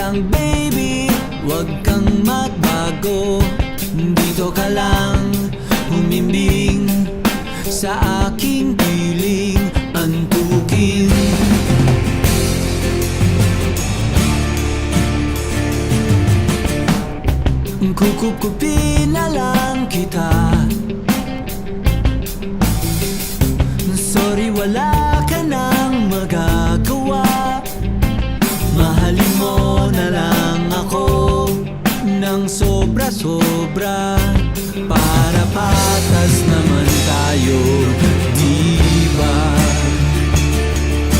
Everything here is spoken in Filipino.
lang baby, wag kang magbago. Dito ka lang humimbing sa aking piling antukin. Kukupin na lang kita. Sorry, wala ka nang magagawa. Mahalin mo na lang ako ng sobra-sobra, para patas naman tayo, di ba?